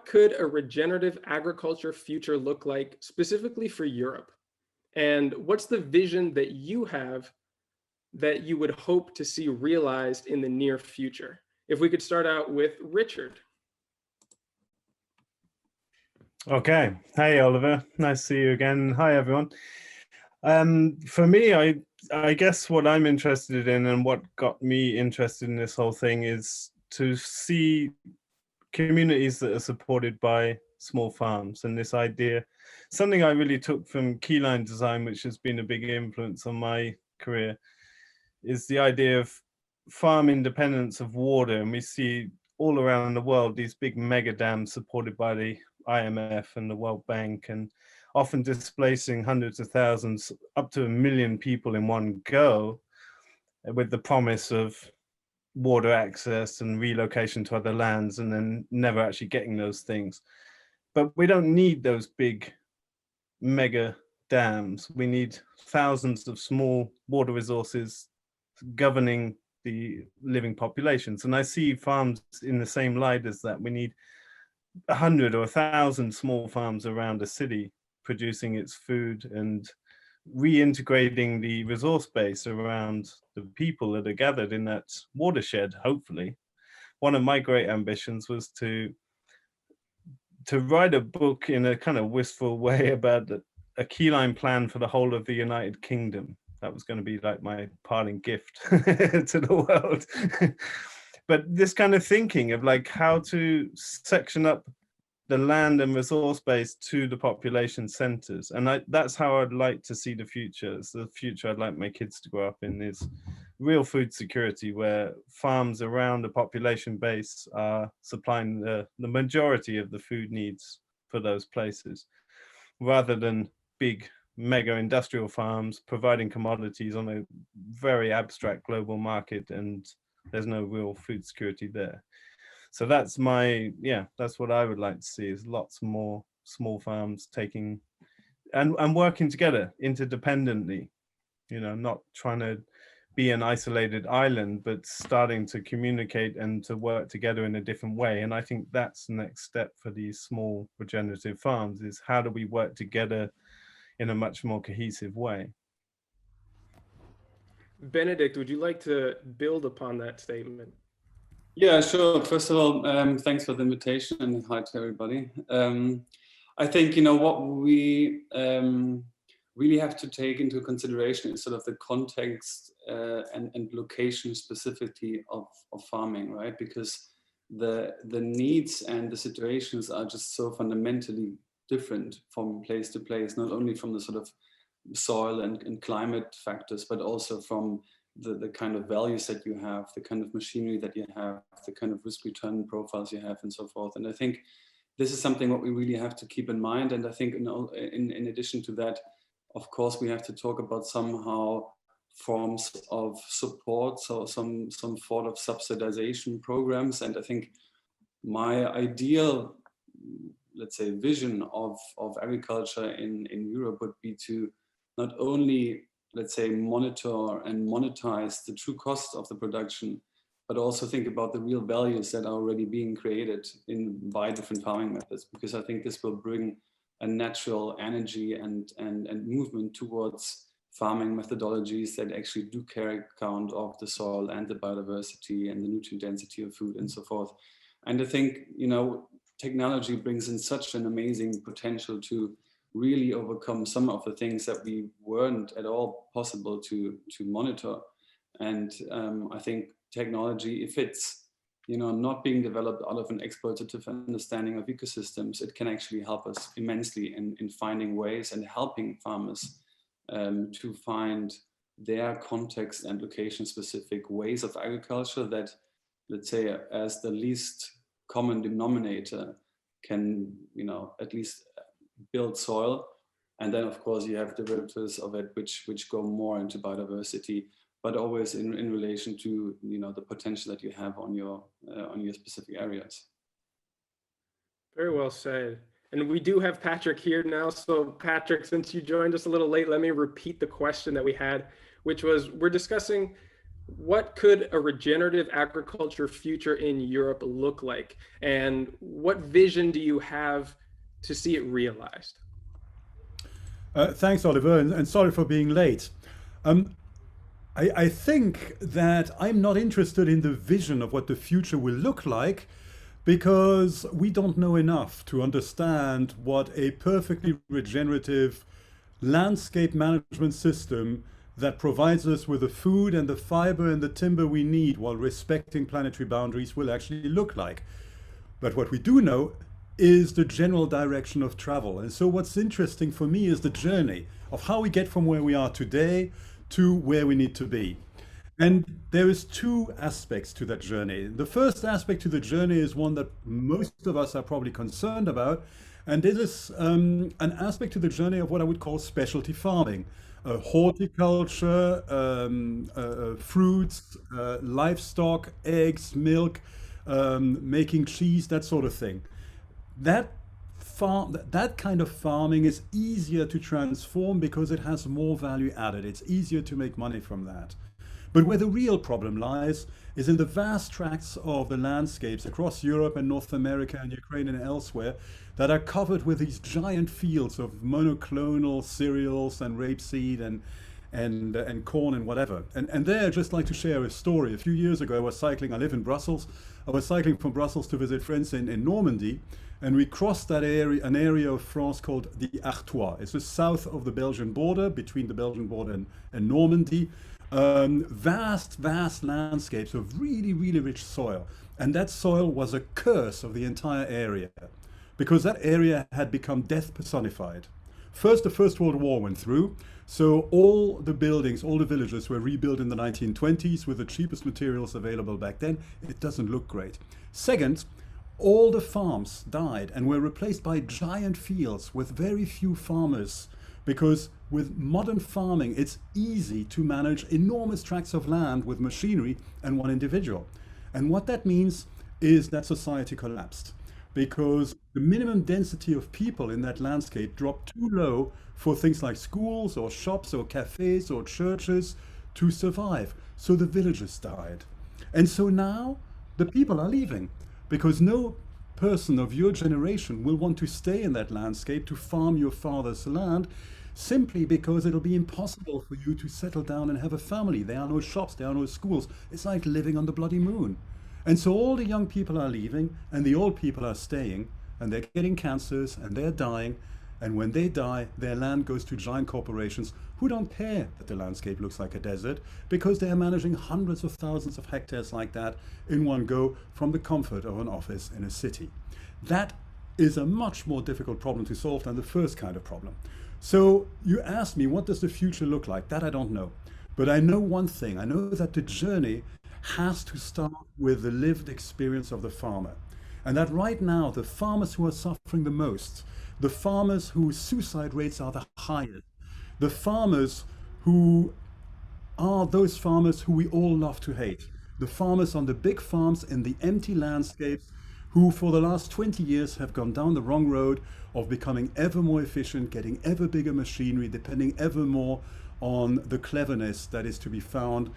could a regenerative agriculture future look like specifically for Europe? And what's the vision that you have that you would hope to see realized in the near future? If we could start out with Richard. Okay. Hey, Oliver. Nice to see you again. Hi, everyone. For me, I guess what I'm interested in and what got me interested in this whole thing is to see communities that are supported by small farms. And this idea, something I really took from keyline design, which has been a big influence on my career, is the idea of farm independence of water. And we see all around the world these big mega dams supported by the IMF and the World Bank, and often displacing hundreds of thousands, up to 1 million people in one go, with the promise of water access and relocation to other lands, and then never actually getting those things. But we don't need those big mega dams. We need thousands of small water resources governing the living populations. And I see farms in the same light as that. We need 100 or 1,000 small farms around a city producing its food and reintegrating the resource base around the people that are gathered in that watershed, hopefully. One of my great ambitions was to write a book in a kind of wistful way about a keyline plan for the whole of the United Kingdom. That was going to be like my parting gift to the world. But this kind of thinking of like how to section up the land and resource base to the population centers. And that's how I'd like to see the future. It's the future I'd like my kids to grow up in, is real food security, where farms around the population base are supplying the majority of the food needs for those places, rather than big mega industrial farms providing commodities on a very abstract global market, and there's no real food security there. So that's that's what I would like to see, is lots more small farms taking and working together interdependently, not trying to be an isolated island, but starting to communicate and to work together in a different way. And I think that's the next step for these small regenerative farms, is how do we work together in a much more cohesive way. Benedikt, would you like to build upon that statement? Yeah, sure. First of all, thanks for the invitation and hi to everybody. I think, what we really have to take into consideration is sort of the context and location specificity of farming, right? Because the needs and the situations are just so fundamentally different from place to place, not only from the sort of soil and climate factors, but also from the kind of values that you have, the kind of machinery that you have, the kind of risk return profiles you have, and so forth. And I think this is something what we really have to keep in mind. And I think in addition to that, of course, we have to talk about somehow forms of support, so some sort of subsidization programs. And I think my ideal, let's say, vision of agriculture in Europe would be to not only, let's say, monitor and monetize the true cost of the production, but also think about the real values that are already being created by different farming methods, because I think this will bring a natural energy and movement towards farming methodologies that actually do carry account of the soil and the biodiversity and the nutrient density of food and so forth. And I think, technology brings in such an amazing potential to really overcome some of the things that we weren't at all possible to monitor. And I think technology, if it's not being developed out of an exploitative understanding of ecosystems, it can actually help us immensely in finding ways and helping farmers to find their context and location specific ways of agriculture that, let's say, as the least common denominator can, at least build soil. And then of course you have derivatives of it which go more into biodiversity, but always in relation to the potential that you have on your specific areas. Very well said. And we do have Patrick here now. So Patrick, since you joined us a little late, let me repeat the question that we had, which was, we're discussing what could a regenerative agriculture future in Europe look like? And what vision do you have to see it realized? Thanks, Oliver, and sorry for being late. Um, I think that I'm not interested in the vision of what the future will look like because we don't know enough to understand what a perfectly regenerative landscape management system that provides us with the food and the fiber and the timber we need while respecting planetary boundaries will actually look like. But what we do know is the general direction of travel. And so what's interesting for me is the journey of how we get from where we are today to where we need to be. And there is two aspects to that journey. The first aspect to the journey is one that most of us are probably concerned about, and this is an aspect to the journey of what I would call specialty farming, horticulture, fruits, livestock, eggs, milk, making cheese, that sort of thing. That kind of farming is easier to transform because it has more value added. It's easier to make money from that. But where the real problem lies is in the vast tracts of the landscapes across Europe and North America and Ukraine and elsewhere that are covered with these giant fields of monoclonal cereals and rapeseed and corn and whatever. And there, I'd just like to share a story. A few years ago, I was cycling. I live in Brussels. I was cycling from Brussels to visit friends in Normandy, and we crossed that area, an area of France called the Artois. It's just south of the Belgian border, between the Belgian border and Normandy. Vast landscapes of really, really rich soil. And that soil was a curse of the entire area because that area had become death personified. First, the First World War went through. So all the buildings, all the villages were rebuilt in the 1920s with the cheapest materials available back then. It doesn't look great. Second, all the farms died and were replaced by giant fields with very few farmers, because with modern farming, it's easy to manage enormous tracts of land with machinery and one individual. And what that means is that society collapsed because the minimum density of people in that landscape dropped too low for things like schools or shops or cafes or churches to survive. So the villages died. And so now the people are leaving because no person of your generation will want to stay in that landscape to farm your father's land, simply because it'll be impossible for you to settle down and have a family. There are no shops, there are no schools. It's like living on the bloody moon. And so all the young people are leaving and the old people are staying, and they're getting cancers and they're dying. And when they die, their land goes to giant corporations who don't care that the landscape looks like a desert, because they're managing hundreds of thousands of hectares like that in one go from the comfort of an office in a city. That is a much more difficult problem to solve than the first kind of problem. So you asked me, what does the future look like? That I don't know. But I know one thing. I know that the journey has to start with the lived experience of the farmer. And that right now, the farmers who are suffering the most, the farmers whose suicide rates are the highest, the farmers who are those farmers who we all love to hate, the farmers on the big farms in the empty landscapes who for the last 20 years have gone down the wrong road of becoming ever more efficient, getting ever bigger machinery, depending ever more on the cleverness that is to be found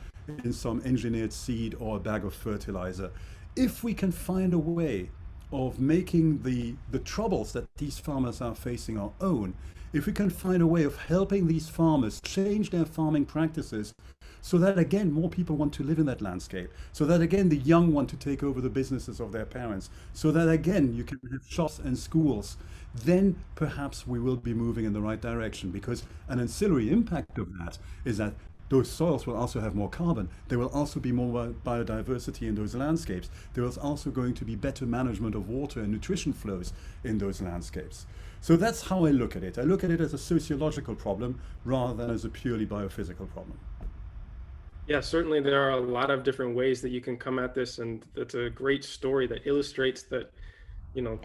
in some engineered seed or a bag of fertilizer. If we can find a way of making the troubles that these farmers are facing our own, if we can find a way of helping these farmers change their farming practices so that again more people want to live in that landscape, so that again the young want to take over the businesses of their parents, so that again you can have shops and schools, then perhaps we will be moving in the right direction. Because an ancillary impact of that is that those soils will also have more carbon. There will also be more biodiversity in those landscapes. There is also going to be better management of water and nutrition flows in those landscapes. So that's how I look at it. I look at it as a sociological problem rather than as a purely biophysical problem. Yeah, certainly there are a lot of different ways that you can come at this, and that's a great story that illustrates that, you know,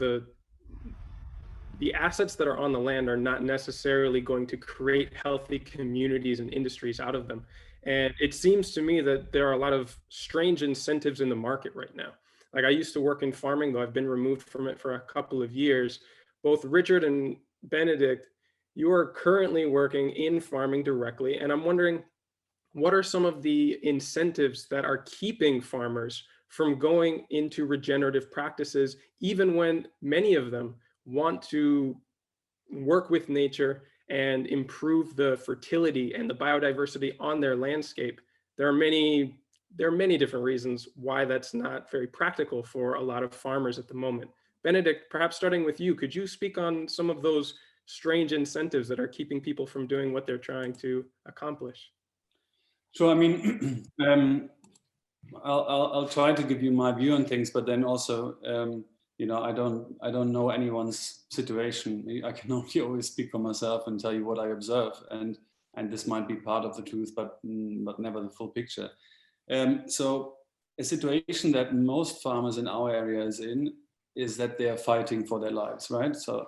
the assets that are on the land are not necessarily going to create healthy communities and industries out of them. And it seems to me that there are a lot of strange incentives in the market right now. Like, I used to work in farming, though I've been removed from it for a couple of years. Both Richard and Benedikt, you are currently working in farming directly. And I'm wondering, what are some of the incentives that are keeping farmers from going into regenerative practices, even when many of them want to work with nature and improve the fertility and the biodiversity on their landscape? There are many different reasons why that's not very practical for a lot of farmers at the moment. Benedikt, perhaps starting with you, could you speak on some of those strange incentives that are keeping people from doing what they're trying to accomplish? Sure. I mean, I'll try to give you my view on things, but then also, I don't know anyone's situation. I can only always speak for myself and tell you what I observe, and this might be part of the truth, but never the full picture. So a situation that most farmers in our area is that they are fighting for their lives, right? So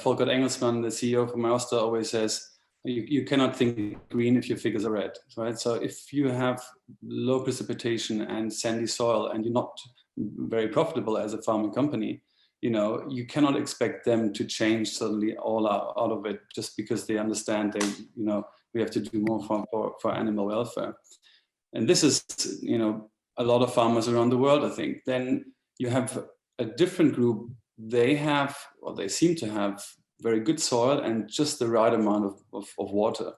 Volker Engelsmann, the CEO from Merster, always says, you cannot think green if your figures are red, right? So if you have low precipitation and sandy soil and you're not very profitable as a farming company, you cannot expect them to change suddenly all out of it just because they understand we have to do more for animal welfare. And this is, a lot of farmers around the world, I think. Then you have a different group. They seem to have very good soil and just the right amount of water.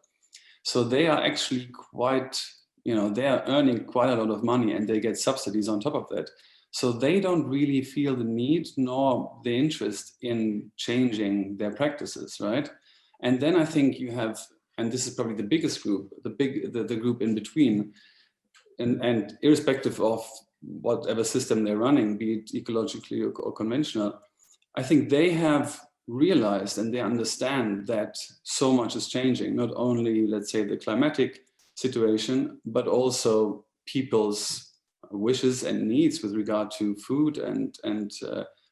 So they are actually quite, they are earning quite a lot of money and they get subsidies on top of that. So they don't really feel the need nor the interest in changing their practices, right? And then I think you have, and this is probably the biggest group, the group in between, and irrespective of whatever system they're running, be it ecologically or conventional, I think they have realized and they understand that so much is changing, not only, let's say, the climatic situation, but also people's wishes and needs with regard to food and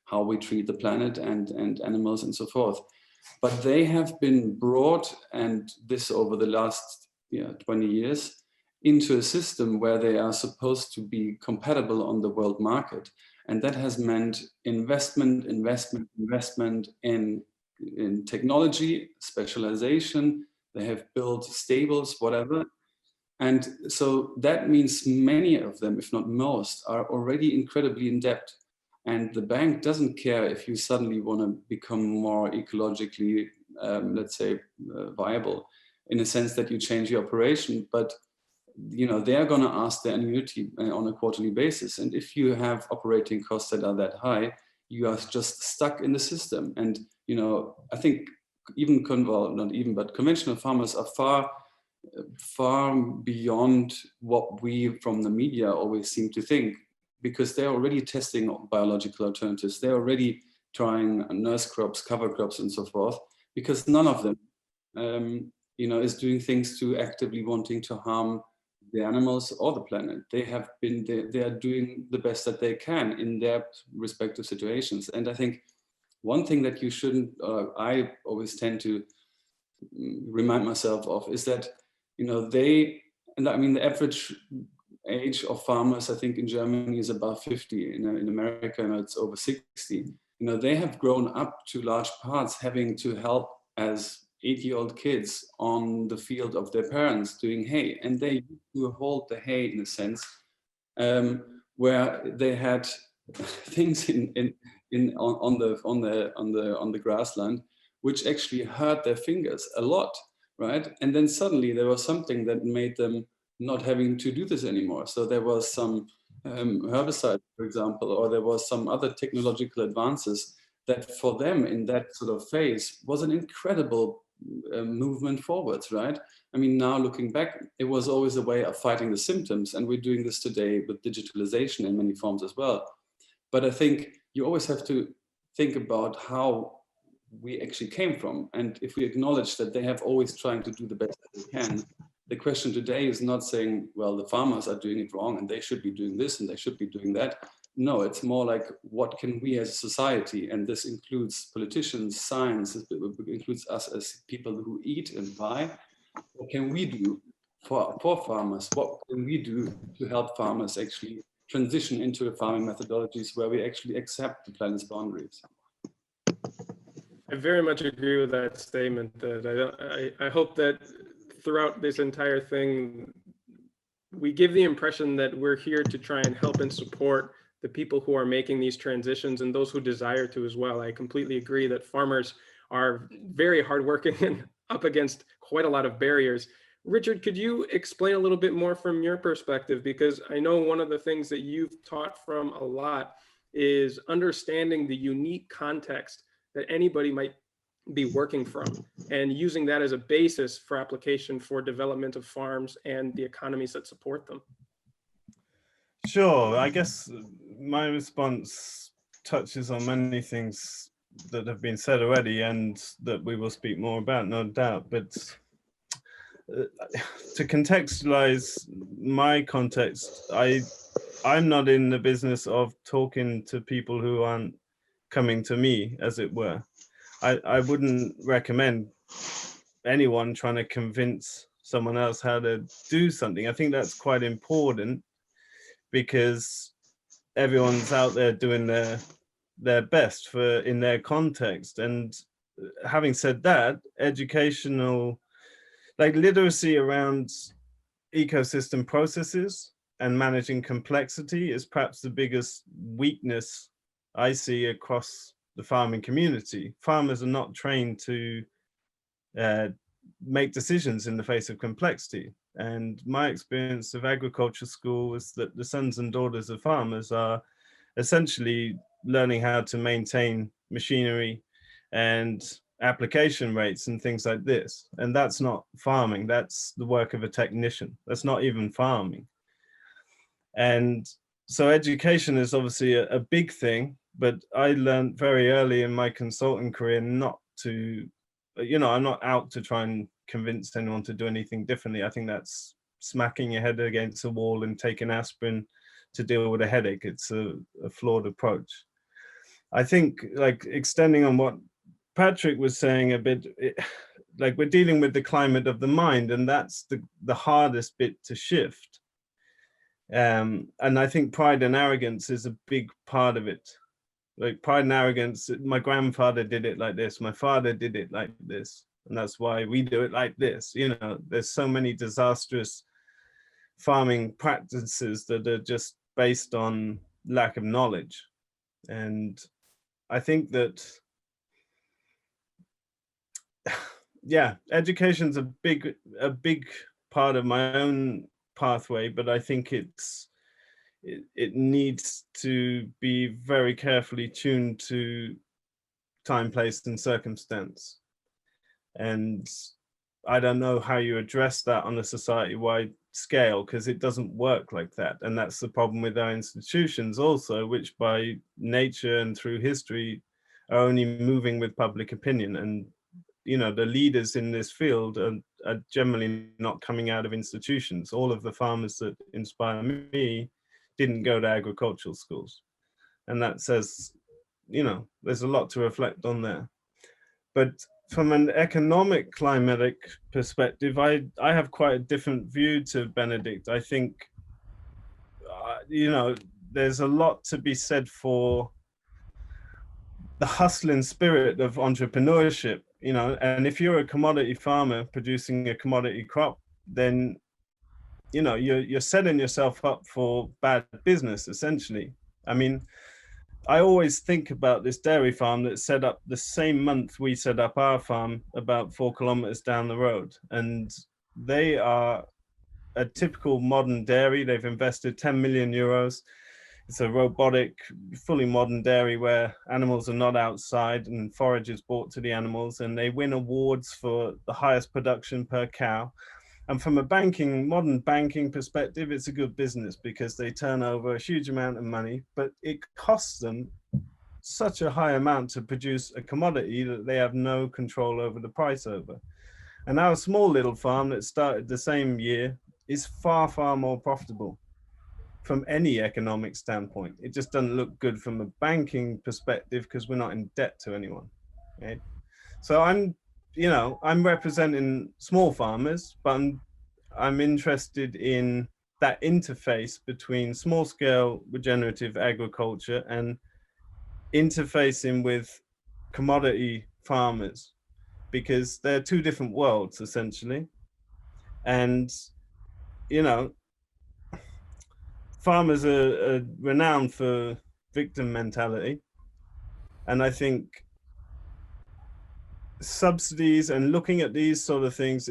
how we treat the planet and animals and so forth. But they have been brought, and this over the last 20 years, into a system where they are supposed to be compatible on the world market. And that has meant investment in technology, specialization. They have built stables, whatever. And so that means many of them, if not most, are already incredibly in debt. And the bank doesn't care if you suddenly want to become more ecologically, viable, in a sense that you change your operation. But they are going to ask the annuity on a quarterly basis. And if you have operating costs that are that high, you are just stuck in the system. And, I think conventional farmers are far beyond what we from the media always seem to think, because they're already testing biological alternatives. They're already trying nurse crops, cover crops, and so forth, because none of them, is doing things to actively wanting to harm the animals or the planet. They are doing the best that they can in their respective situations. And I think one thing that you shouldn't, I always tend to remind myself of, is that, the average age of farmers, I think in Germany is above 50, in America, it's over 60. They have grown up to large parts having to help as 8-year-old kids on the field of their parents doing hay, and they used to hold the hay in a sense, where they had things on the grassland which actually hurt their fingers a lot, right? And then suddenly there was something that made them not having to do this anymore. So there was some herbicide, for example, or there was some other technological advances that for them in that sort of phase was an incredible movement forwards, right? I mean, now looking back, it was always a way of fighting the symptoms, and we're doing this today with digitalization in many forms as well. But I think you always have to think about how we actually came from, and if we acknowledge that they have always trying to do the best that they can, the question today is not saying, well, the farmers are doing it wrong and they should be doing this and they should be doing that. No, it's more like, what can we as a society, and this includes politicians, science, it includes us as people who eat and buy, what can we do for farmers? What can we do to help farmers actually transition into farming methodologies where we actually accept the planet's boundaries? I very much agree with that statement. That I hope that throughout this entire thing, we give the impression that we're here to try and help and support the people who are making these transitions and those who desire to as well. I completely agree that farmers are very hardworking and up against quite a lot of barriers. Richard, could you explain a little bit more from your perspective? Because I know one of the things that you've taught from a lot is understanding the unique context that anybody might be working from and using that as a basis for application for development of farms and the economies that support them. Sure, I guess my response touches on many things that have been said already and that we will speak more about, no doubt. But to contextualize my context, I'm not in the business of talking to people who aren't coming to me, as it were. I wouldn't recommend anyone trying to convince someone else how to do something. I think that's quite important because everyone's out there doing their best in their context. And having said that, educational, like literacy around ecosystem processes and managing complexity is perhaps the biggest weakness I see across the farming community. Farmers are not trained to make decisions in the face of complexity. And my experience of agriculture school was that the sons and daughters of farmers are essentially learning how to maintain machinery and application rates and things like this. And that's not farming, that's the work of a technician. That's not even farming. And so education is obviously a big thing, but I learned very early in my consulting career not to, I'm not out to try and convince anyone to do anything differently. I think that's smacking your head against a wall and taking aspirin to deal with a headache. It's a flawed approach. I think, like, extending on what Patrick was saying a bit, like, we're dealing with the climate of the mind, and that's the hardest bit to shift. And I think pride and arrogance is a big part of it. Like, pride and arrogance, my grandfather did it like this, my father did it like this, and that's why we do it like this. There's so many disastrous farming practices that are just based on lack of knowledge. And I think that, yeah, education's a big part of my own pathway, but I think it needs to be very carefully tuned to time, place, and circumstance. And I don't know how you address that on a society-wide scale, because it doesn't work like that. And that's the problem with our institutions also, which by nature and through history are only moving with public opinion. And the leaders in this field are generally not coming out of institutions. All of the farmers that inspire me didn't go to agricultural schools. And that says, there's a lot to reflect on there. But from an economic climatic perspective, I have quite a different view to Benedikt. I think, there's a lot to be said for the hustling spirit of entrepreneurship, and if you're a commodity farmer producing a commodity crop, then, you're setting yourself up for bad business, essentially. I mean, I always think about this dairy farm that's set up the same month we set up our farm about 4 kilometers down the road. And they are a typical modern dairy. They've invested 10 million euros. It's a robotic, fully modern dairy where animals are not outside and forage is brought to the animals, and they win awards for the highest production per cow. And from a modern banking perspective, it's a good business because they turn over a huge amount of money, but it costs them such a high amount to produce a commodity that they have no control over the price over. And our small little farm that started the same year is far, far more profitable from any economic standpoint. It just doesn't look good from a banking perspective because we're not in debt to anyone, right? So I'm representing small farmers, but I'm interested in that interface between small scale regenerative agriculture and interfacing with commodity farmers, because they're two different worlds essentially. And, farmers are renowned for victim mentality. And I think subsidies and looking at these sort of things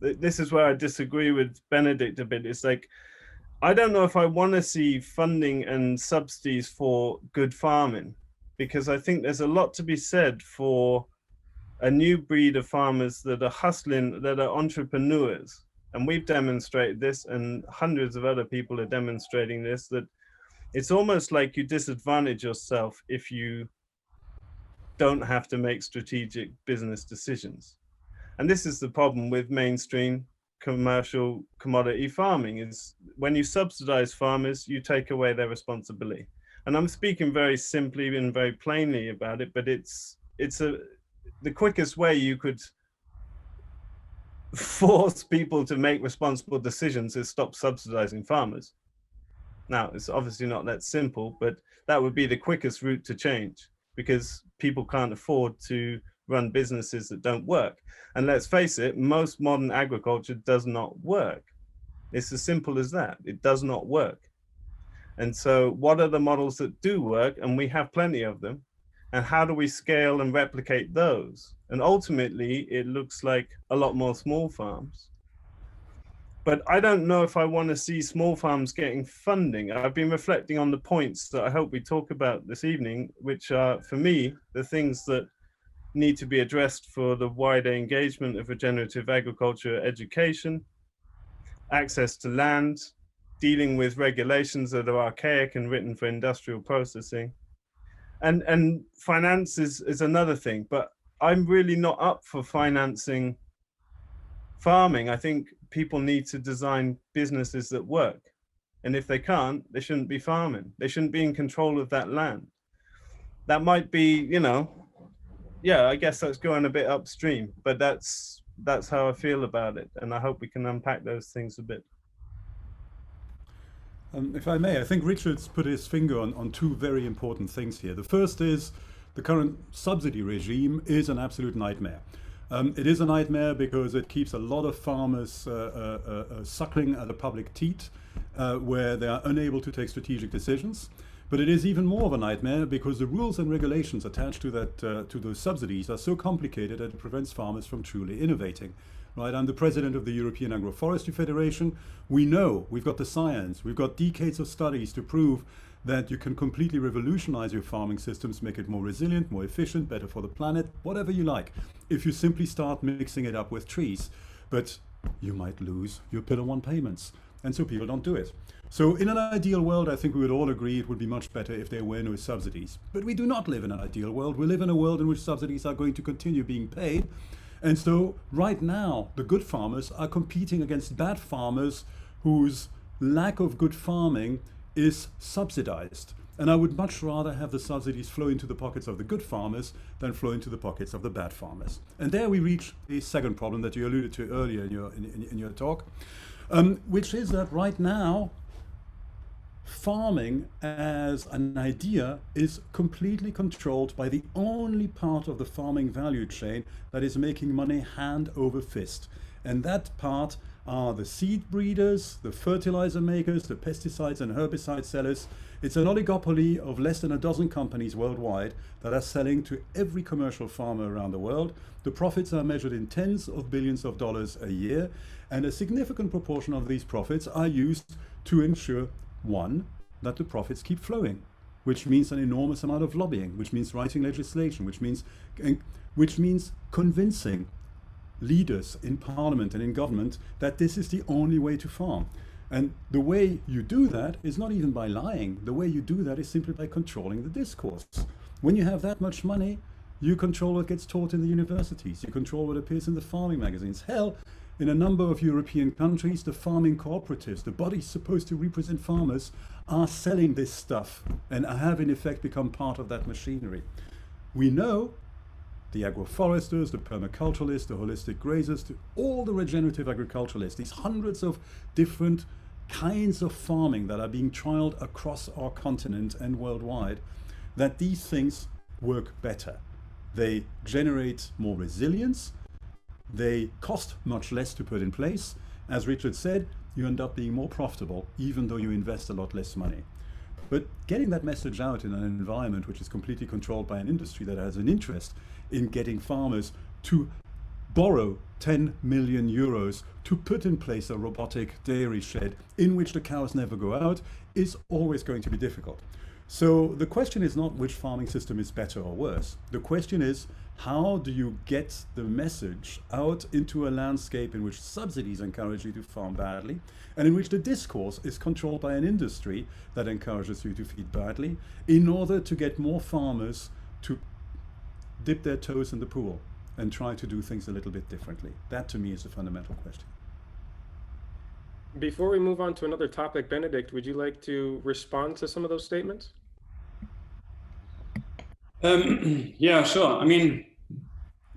this is where I disagree with Benedikt a bit. It's like, I don't know if I want to see funding and subsidies for good farming, because I think there's a lot to be said for a new breed of farmers that are hustling, that are entrepreneurs. And we've demonstrated this, and hundreds of other people are demonstrating this, that it's almost like you disadvantage yourself if you don't have to make strategic business decisions. And this is the problem with mainstream commercial commodity farming, is when you subsidize farmers, you take away their responsibility. And I'm speaking very simply and very plainly about it, but the quickest way you could force people to make responsible decisions is stop subsidizing farmers. Now, it's obviously not that simple, but that would be the quickest route to change, because people can't afford to run businesses that don't work. And let's face it, most modern agriculture does not work. It's as simple as that. It does not work. And so what are the models that do work? And we have plenty of them. And how do we scale and replicate those? And ultimately, it looks like a lot more small farms. But I don't know if I want to see small farms getting funding. I've been reflecting on the points that I hope we talk about this evening, which are, for me, the things that need to be addressed for the wider engagement of regenerative agriculture education, access to land, dealing with regulations that are archaic and written for industrial processing. And finance is another thing, but I'm really not up for financing farming. I think people need to design businesses that work. And if they can't, they shouldn't be farming. They shouldn't be in control of that land. That might be, yeah, I guess that's going a bit upstream, but that's how I feel about it. And I hope we can unpack those things a bit. If I may, I think Richard's put his finger on two very important things here. The first is the current subsidy regime is an absolute nightmare. It is a nightmare because it keeps a lot of farmers suckling at a public teat where they are unable to take strategic decisions. But it is even more of a nightmare because the rules and regulations attached to that to those subsidies are so complicated that it prevents farmers from truly innovating. Right? I'm the president of the European Agroforestry Federation. We know, we've got the science, we've got decades of studies to prove that you can completely revolutionize your farming systems, make it more resilient, more efficient, better for the planet, whatever you like, if you simply start mixing it up with trees. But you might lose your Pillar 1 payments, and so people don't do it. So in an ideal world, I think we would all agree it would be much better if there were no subsidies. But we do not live in an ideal world. We live in a world in which subsidies are going to continue being paid. And so right now, the good farmers are competing against bad farmers whose lack of good farming is subsidized. And I would much rather have the subsidies flow into the pockets of the good farmers than flow into the pockets of the bad farmers. And there we reach the second problem that you alluded to earlier in your talk, which is that right now, farming as an idea is completely controlled by the only part of the farming value chain that is making money hand over fist. And that part are the seed breeders, the fertilizer makers, the pesticides and herbicide sellers. It's an oligopoly of less than a dozen companies worldwide that are selling to every commercial farmer around the world. The profits are measured in tens of billions of dollars a year, and a significant proportion of these profits are used to ensure, one, that the profits keep flowing, which means an enormous amount of lobbying, which means writing legislation, which means convincing leaders in parliament and in government that this is the only way to farm. And the way you do that is not even by lying. The way you do that is simply by controlling the discourse. When you have that much money, you control what gets taught in the universities. You control what appears in the farming magazines. Hell, in a number of European countries, the farming cooperatives, the bodies supposed to represent farmers, are selling this stuff and have in effect become part of that machinery. We know the agroforesters, the permaculturalists, the holistic grazers, all the regenerative agriculturalists, these hundreds of different kinds of farming that are being trialed across our continent and worldwide, that these things work better. They generate more resilience. They cost much less to put in place. As Richard said, you end up being more profitable, even though you invest a lot less money. But getting that message out in an environment which is completely controlled by an industry that has an interest in getting farmers to borrow 10 million euros to put in place a robotic dairy shed in which the cows never go out is always going to be difficult. So the question is not which farming system is better or worse. The question is, how do you get the message out into a landscape in which subsidies encourage you to farm badly, and in which the discourse is controlled by an industry that encourages you to feed badly, in order to get more farmers to dip their toes in the pool and try to do things a little bit differently? That to me is a fundamental question. Before we move on to another topic, Benedikt, would you like to respond to some of those statements? Yeah, sure. I mean,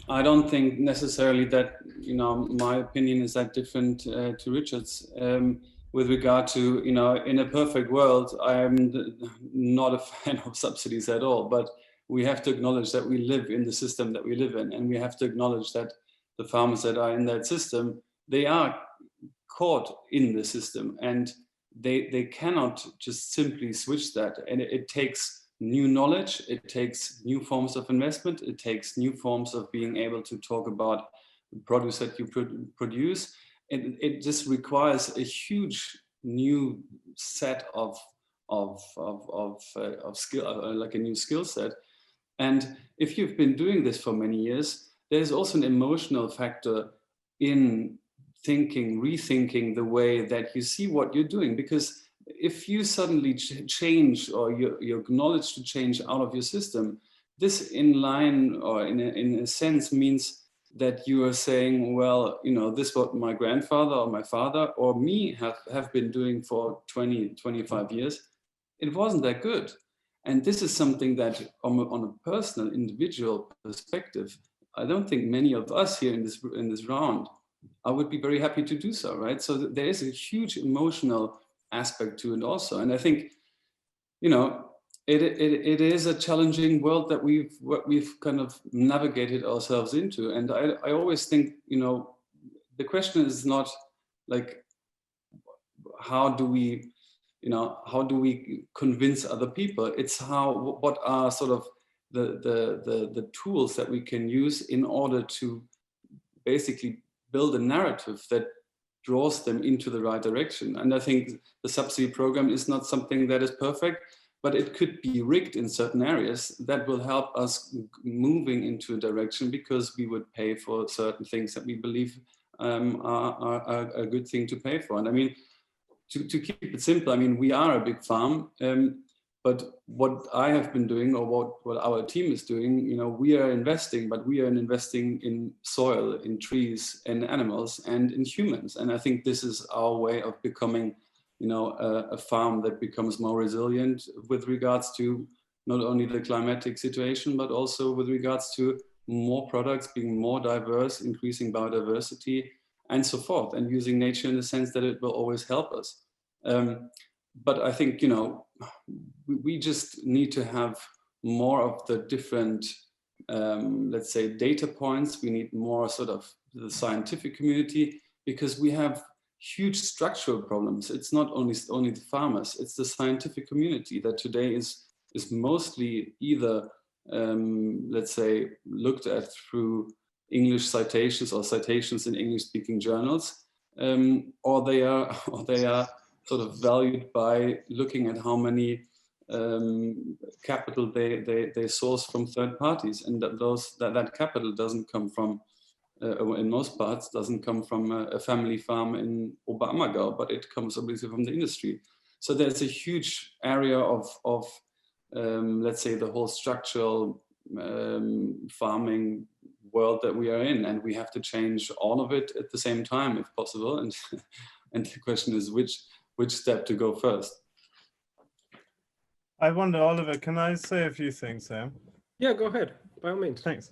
I don't think necessarily that, you know, my opinion is that different to Richard's. With regard to, you know, in a perfect world, I'm not a fan of subsidies at all, but we have to acknowledge that we live in the system that we live in, and we have to acknowledge that the farmers that are in that system, they are caught in the system, and they cannot just simply switch that. And it takes new knowledge, it takes new forms of investment, it takes new forms of being able to talk about the produce that you produce. And it just requires a huge new set of skill, like a new skill set. And if you've been doing this for many years, there's also an emotional factor in rethinking the way that you see what you're doing. Because if you suddenly change, or you acknowledge to change out of your system, this in line, or in a sense, means that you are saying, well, you know, this is what my grandfather or my father or me have been doing for 20, 25 years. It wasn't that good. And this is something that on a personal, individual perspective, I don't think many of us here in this round, I would be very happy to do so, right? So there is a huge emotional aspect to it also. And I think, you know, it is a challenging world that we've kind of navigated ourselves into. And I always think, you know, the question is not like, how do we convince other people? It's what are sort of the tools that we can use in order to basically build a narrative that draws them into the right direction. And I think the subsidy program is not something that is perfect, but it could be rigged in certain areas that will help us moving into a direction, because we would pay for certain things that we believe are a good thing to pay for. And I mean, to keep it simple, I mean, we are a big farm, but what I have been doing, or what our team is doing, you know, we are investing, but we are investing in soil, in trees, in animals, and in humans. And I think this is our way of becoming, you know, a farm that becomes more resilient with regards to not only the climatic situation, but also with regards to more products, being more diverse, increasing biodiversity, and so forth, and using nature in the sense that it will always help us. But I think, you know, we just need to have more of the different, let's say, data points. We need more sort of the scientific community, because we have huge structural problems. It's not only the farmers, it's the scientific community that today is mostly either, let's say, looked at through English citations or citations in English-speaking journals, or they are sort of valued by looking at how many capital they source from third parties, and that capital doesn't come from, in most parts, doesn't come from a family farm in Oberammergau, but it comes obviously from the industry. So there's a huge area of let's say, the whole structural farming world that we are in, and we have to change all of it at the same time, if possible. And and the question is which step to go first. I wonder, Oliver, can I say a few things there? Yeah, go ahead, by all means. Thanks.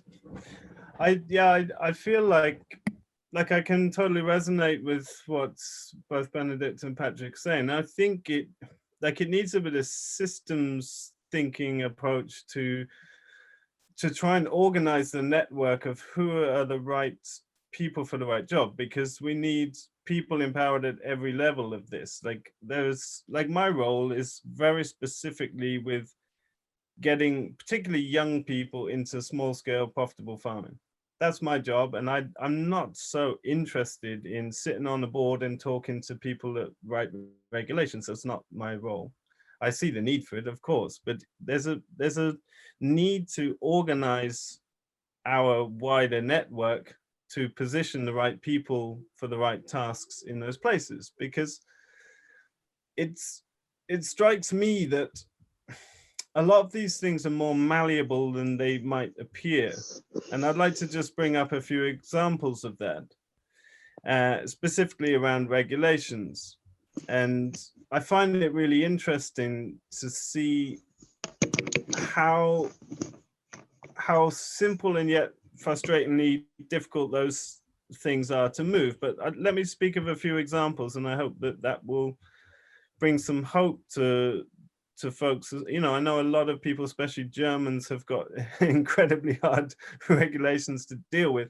I feel like I can totally resonate with what both Benedikt and Patrick saying. I think it needs a bit of systems thinking approach to try and organize the network of who are the right people for the right job, because we need people empowered at every level of this. Like there's like my role is very specifically with getting particularly young people into small scale profitable farming. That's my job. And I'm not so interested in sitting on a board and talking to people that write regulations. That's not my role. I see the need for it, of course, but there's a need to organize our wider network to position the right people for the right tasks in those places, because it strikes me that a lot of these things are more malleable than they might appear. And I'd like to just bring up a few examples of that, specifically around regulations. And I find it really interesting to see how simple and yet frustratingly difficult those things are to move. But let me speak of a few examples, and I hope that that will bring some hope to folks. You know, I know a lot of people, especially Germans, have got incredibly hard regulations to deal with.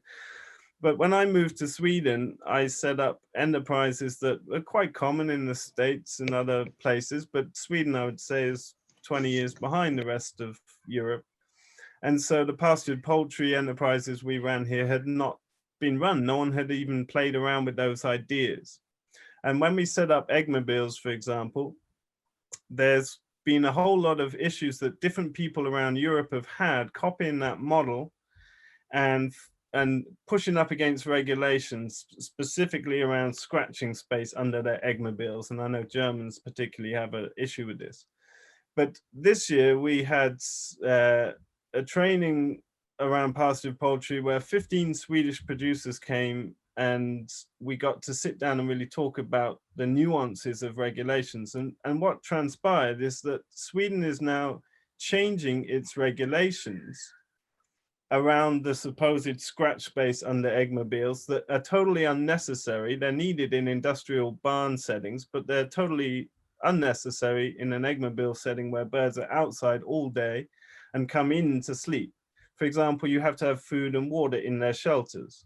But when I moved to Sweden, I set up enterprises that are quite common in the States and other places, but Sweden, I would say, is 20 years behind the rest of Europe. And so the pastured poultry enterprises we ran here had not been run. No one had even played around with those ideas. And when we set up eggmobiles, for example, there's been a whole lot of issues that different people around Europe have had copying that model and pushing up against regulations, specifically around scratching space under their eggmobiles. And I know Germans particularly have an issue with this. But this year we had a training around pastured poultry where 15 Swedish producers came, and we got to sit down and really talk about the nuances of regulations. And what transpired is that Sweden is now changing its regulations around the supposed scratch space under eggmobiles that are totally unnecessary. They're needed in industrial barn settings, but they're totally unnecessary in an eggmobile setting where birds are outside all day and come in to sleep. For example, you have to have food and water in their shelters.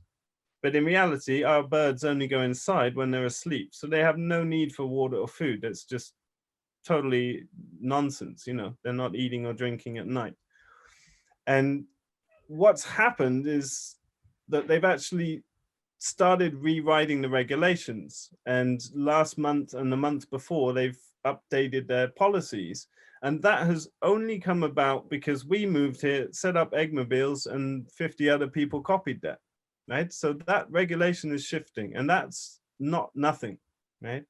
But in reality, our birds only go inside when they're asleep. So they have no need for water or food. That's just totally nonsense. You know, they're not eating or drinking at night. And what's happened is that they've actually started rewriting the regulations. And last month and the month before, they've updated their policies. And that has only come about because we moved here, set up eggmobiles, and 50 other people copied that. Right? So that regulation is shifting, and that's not nothing, right?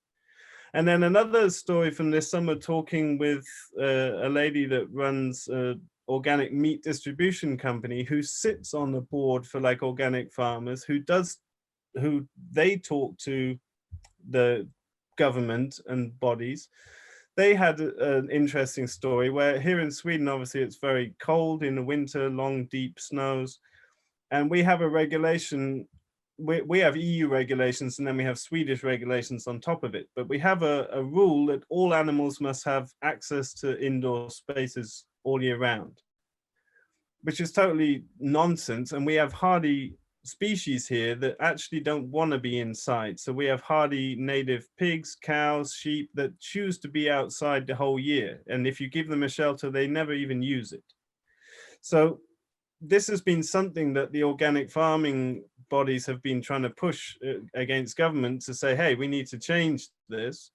And then another story from this summer, talking with a lady that runs an organic meat distribution company who sits on the board for like organic farmers, who they talk to the government and bodies. They had an interesting story where here in Sweden, obviously it's very cold in the winter, long, deep snows. And we have a regulation, we have EU regulations, and then we have Swedish regulations on top of it. But we have a rule that all animals must have access to indoor spaces all year round, which is totally nonsense. And we have hardy species here that actually don't want to be inside. So we have hardy native pigs, cows, sheep that choose to be outside the whole year. And if you give them a shelter, they never even use it. So this has been something that the organic farming bodies have been trying to push against government to say, hey, we need to change this.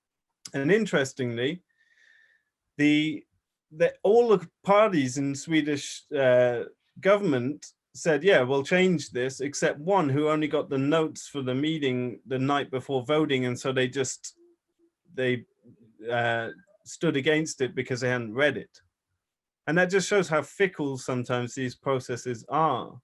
And interestingly, all the parties in Swedish government said, yeah, we'll change this, except one who only got the notes for the meeting the night before voting. And so they stood against it because they hadn't read it. And that just shows how fickle sometimes these processes are.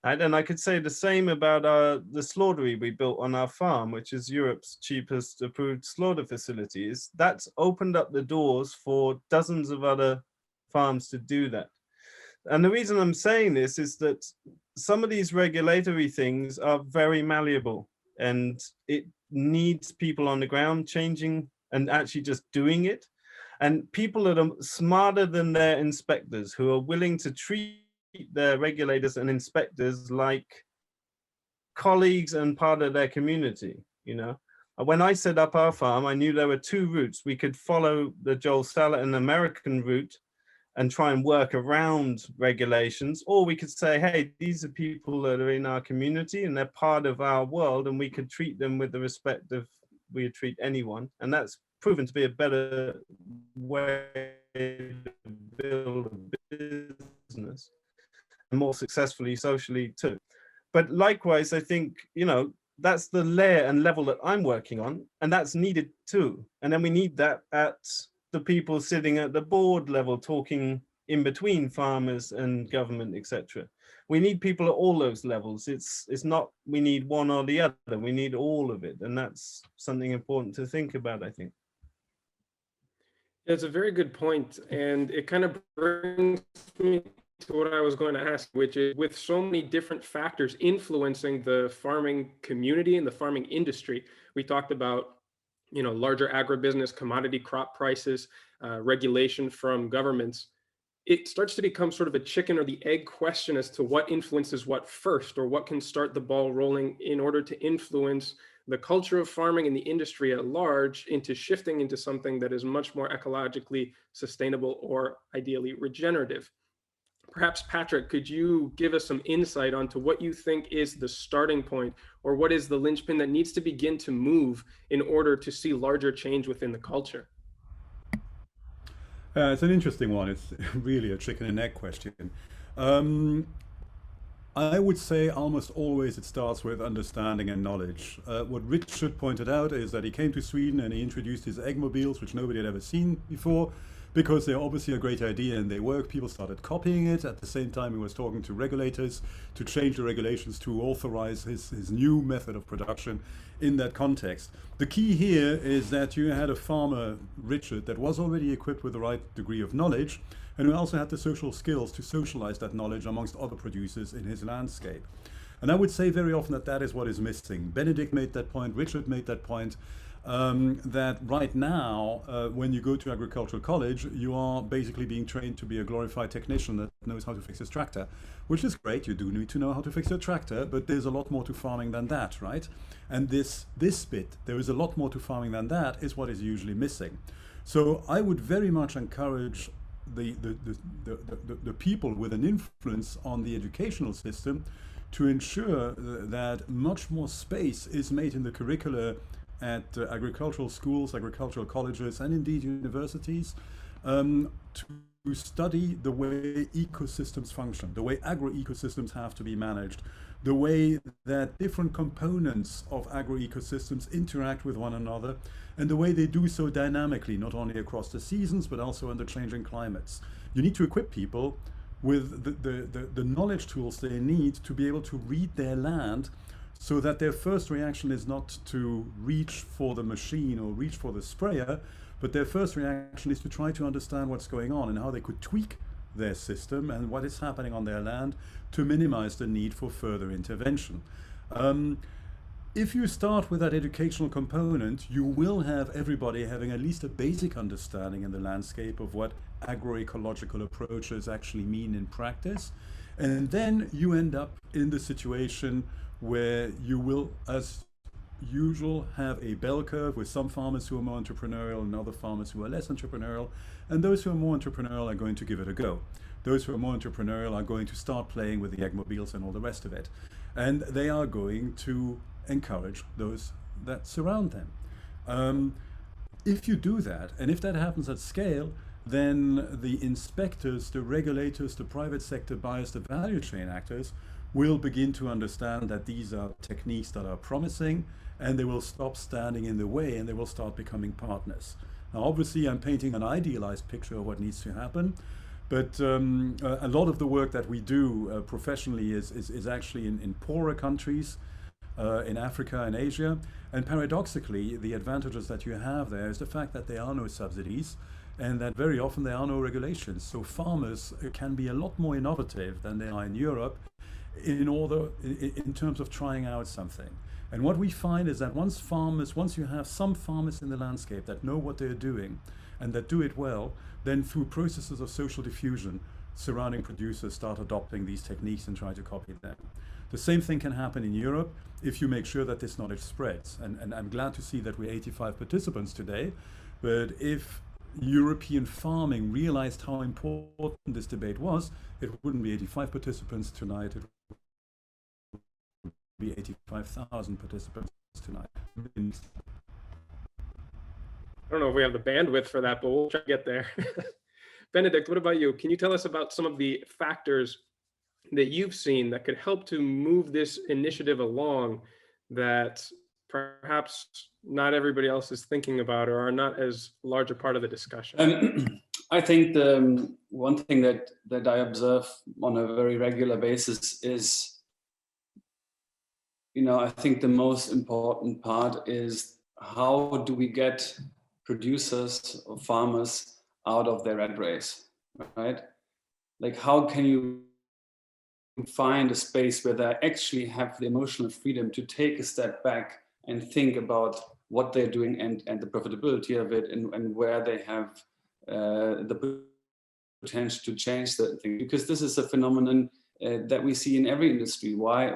Right? And I could say the same about the slaughtery we built on our farm, which is Europe's cheapest approved slaughter facilities. That's opened up the doors for dozens of other farms to do that. And the reason I'm saying this is that some of these regulatory things are very malleable, and it needs people on the ground changing and actually just doing it. And people that are smarter than their inspectors, who are willing to treat their regulators and inspectors like colleagues and part of their community. you know. When I set up our farm, I knew there were two routes. We could follow the Joel Salatin American route and try and work around regulations, or we could say, hey, these are people that are in our community and they're part of our world, and we could treat them with the respect of we would treat anyone. And that's proven to be a better way to build a business, and more successfully socially too. But likewise, I think, you know, that's the layer and level that I'm working on, and that's needed too. And then we need that at the people sitting at the board level, talking in between farmers and government, etc. We need people at all those levels. It's not we need one or the other. We need all of it, and that's something important to think about, I think. It's a very good point, and it kind of brings me to what I was going to ask, which is, with so many different factors influencing the farming community and the farming industry, we talked about, you know, larger agribusiness, commodity crop prices, regulation from governments. It starts to become sort of a chicken or the egg question as to what influences what first, or what can start the ball rolling in order to influence the culture of farming and the industry at large into shifting into something that is much more ecologically sustainable or ideally regenerative. Perhaps, Patrick, could you give us some insight onto what you think is the starting point, or what is the linchpin that needs to begin to move in order to see larger change within the culture? It's an interesting one. It's really a chicken and egg question. I would say almost always it starts with understanding and knowledge. What Richard pointed out is that he came to Sweden and he introduced his eggmobiles, which nobody had ever seen before, because they're obviously a great idea and they work. People started copying it. At the same time, he was talking to regulators to change the regulations to authorize his new method of production in that context. The key here is that you had a farmer, Richard, that was already equipped with the right degree of knowledge, and who also had the social skills to socialize that knowledge amongst other producers in his landscape. And I would say very often that that is what is missing. Benedikt made that point, Richard made that point, that right now, when you go to agricultural college, you are basically being trained to be a glorified technician that knows how to fix his tractor, which is great. You do need to know how to fix your tractor, but there's a lot more to farming than that, right? And this bit, there is a lot more to farming than that, is what is usually missing. So I would very much encourage the people with an influence on the educational system to ensure that much more space is made in the curricula at agricultural schools, agricultural colleges, and indeed universities, to study the way ecosystems function, the way agro-ecosystems have to be managed, the way that different components of agro-ecosystems interact with one another, and the way they do so dynamically, not only across the seasons, but also under changing climates. You need to equip people with the knowledge tools they need to be able to read their land, so that their first reaction is not to reach for the machine or reach for the sprayer, but their first reaction is to try to understand what's going on and how they could tweak their system and what is happening on their land to minimize the need for further intervention. If you start with that educational component, you will have everybody having at least a basic understanding in the landscape of what agroecological approaches actually mean in practice. And then you end up in the situation where you will, as usual, have a bell curve with some farmers who are more entrepreneurial and other farmers who are less entrepreneurial. And those who are more entrepreneurial are going to give it a go. Those who are more entrepreneurial are going to start playing with the eggmobiles and all the rest of it. And they are going to encourage those that surround them. If you do that, and if that happens at scale, then the inspectors, the regulators, the private sector buyers, the value chain actors will begin to understand that these are techniques that are promising, and they will stop standing in the way and they will start becoming partners. Now, obviously, I'm painting an idealized picture of what needs to happen, but a lot of the work that we do professionally is actually in poorer countries, in Africa and Asia. And paradoxically, the advantages that you have there is the fact that there are no subsidies and that very often there are no regulations. So farmers can be a lot more innovative than they are in Europe in terms of trying out something. And what we find is that once you have some farmers in the landscape that know what they're doing and that do it well, then through processes of social diffusion, surrounding producers start adopting these techniques and try to copy them. The same thing can happen in Europe if you make sure that this knowledge spreads. And I'm glad to see that we're 85 participants today. But if European farming realized how important this debate was, it wouldn't be 85 participants tonight, it would be 85,000 participants tonight. I don't know if we have the bandwidth for that, but we'll try to get there. Benedikt, what about you? Can you tell us about some of the factors that you've seen that could help to move this initiative along that perhaps not everybody else is thinking about or are not as large a part of the discussion? I think the one thing that I observe on a very regular basis is, I think the most important part is how do we get producers or farmers out of their rat race, right? Like, how can you find a space where they actually have the emotional freedom to take a step back and think about what they're doing and the profitability of it, and where they have the potential to change certain things, because this is a phenomenon that we see in every industry. Why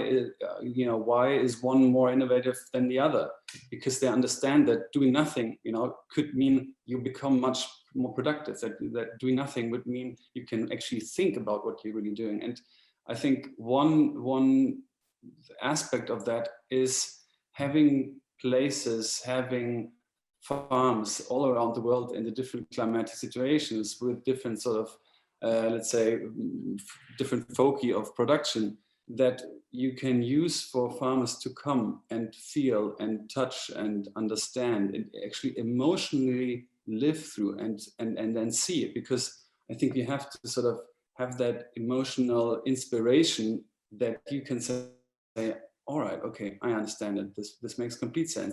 is one more innovative than the other? Because they understand that doing nothing, could mean you become much more productive. That doing nothing would mean you can actually think about what you're really doing. And I think one aspect of that is having places, having farms all around the world in the different climatic situations with different sort of, let's say, different foci of production that you can use for farmers to come and feel and touch and understand and actually emotionally live through and then see it. Because I think you have to sort of have that emotional inspiration that you can say, all right, okay, I understand it. This makes complete sense.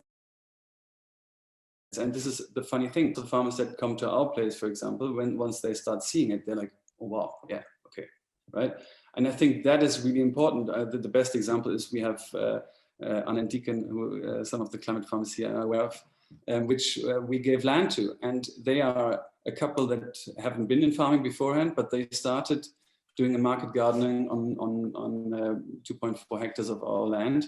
And this is the funny thing. The farmers that come to our place, for example, once they start seeing it, they're like, oh, wow, yeah, okay, right? And I think that is really important. The best example is we have Anne and Deacon, who some of the climate farmers here are aware of, which we gave land to. And they are a couple that haven't been in farming beforehand, but they started doing a market gardening on 2.4 hectares of our land.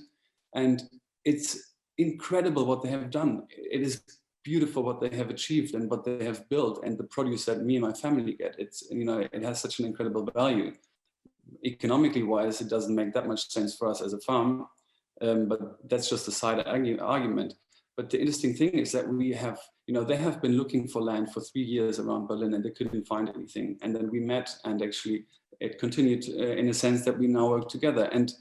And it's incredible what they have done. It is beautiful what they have achieved and what they have built, and the produce that me and my family get. It's, it has such an incredible value. Economically wise, it doesn't make that much sense for us as a farm, but that's just a side argument. But the interesting thing is that we have, they have been looking for land for 3 years around Berlin and they couldn't find anything. And then we met, and actually it continued in a sense that we now work together. And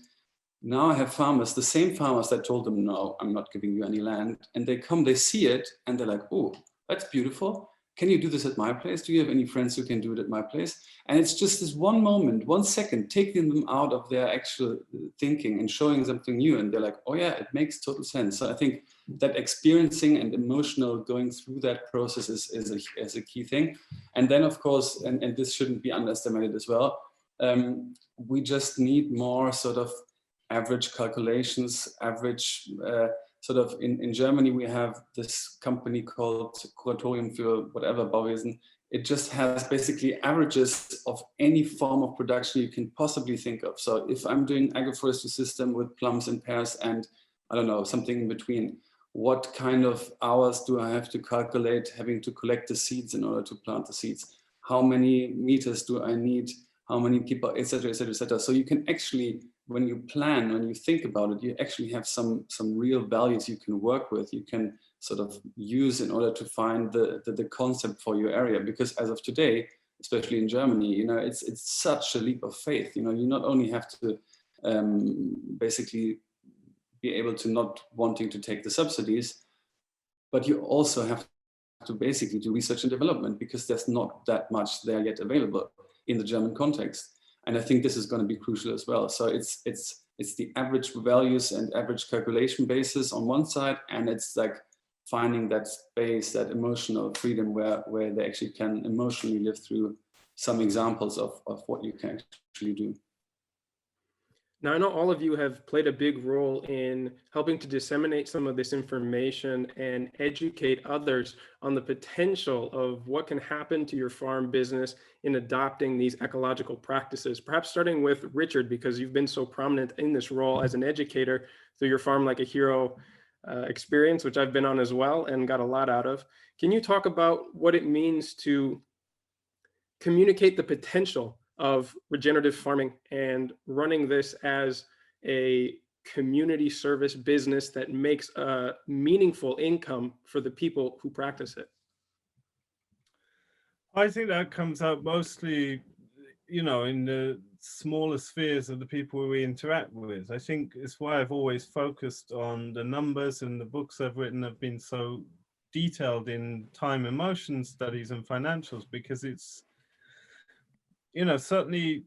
now I have farmers, the same farmers that told them, no, I'm not giving you any land. And they come, they see it, and they're like, oh, that's beautiful. Can you do this at my place? Do you have any friends who can do it at my place? And it's just this one moment, 1 second, taking them out of their actual thinking and showing something new. And they're like, oh yeah, it makes total sense. So I think that experiencing and emotional going through that process is a key thing. And then of course, and this shouldn't be underestimated as well, we just need more sort of average calculations, average sort of in Germany, we have this company called Kuratorium für whatever Bauwesen. It just has basically averages of any form of production you can possibly think of. So if I'm doing agroforestry system with plums and pears and I don't know, something in between, what kind of hours do I have to calculate having to collect the seeds in order to plant the seeds? How many meters do I need? How many people, et cetera, et cetera, et cetera. So you can actually, when you plan, when you think about it, you actually have some real values you can work with, you can sort of use in order to find the concept for your area. Because as of today, especially in Germany, it's such a leap of faith. You not only have to basically be able to not wanting to take the subsidies, but you also have to basically do research and development, because there's not that much there yet available in the German context. And I think this is going to be crucial as well. So it's the average values and average calculation basis on one side, and it's like finding that space, that emotional freedom where they actually can emotionally live through some examples of what you can actually do. Now, I know all of you have played a big role in helping to disseminate some of this information and educate others on the potential of what can happen to your farm business in adopting these ecological practices. Perhaps starting with Richard, because you've been so prominent in this role as an educator through your Farm Like a Hero experience, which I've been on as well and got a lot out of. Can you talk about what it means to communicate the potential of regenerative farming and running this as a community service business that makes a meaningful income for the people who practice it? I think that comes out mostly, in the smaller spheres of the people we interact with. I think it's why I've always focused on the numbers, and the books I've written have been so detailed in time and motion studies and financials, because it's, certainly